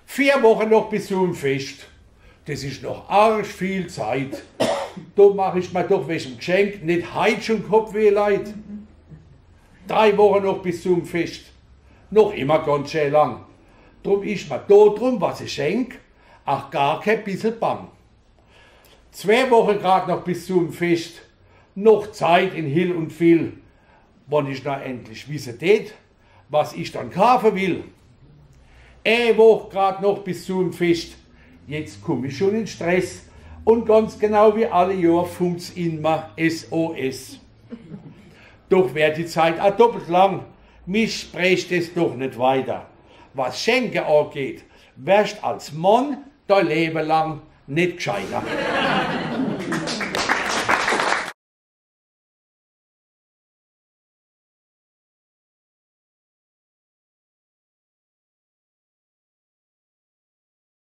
4 Wochen noch bis zum Fest. Das ist noch arg viel Zeit. Da mache ich mir doch welchem Geschenk nicht heute schon Kopfweh leid. 3 Wochen noch bis zum Fest. Noch immer ganz schön lang. Drum ist mir da drum, was ich schenk, auch gar kein bisschen bang. 2 Wochen grad noch bis zum Fest. Noch Zeit in Hill und Viel. Wann ich noch endlich wissen tät, was ich dann kaufen will. 1 Woche grad noch bis zum Fest. Jetzt komme ich schon in Stress. Und ganz genau wie alle Jahre funkt's in mir SOS. Doch wäre die Zeit auch doppelt lang. Mich spricht es doch nicht weiter. Was Schenken angeht, wärst als Mann dein Leben lang nicht gescheiter.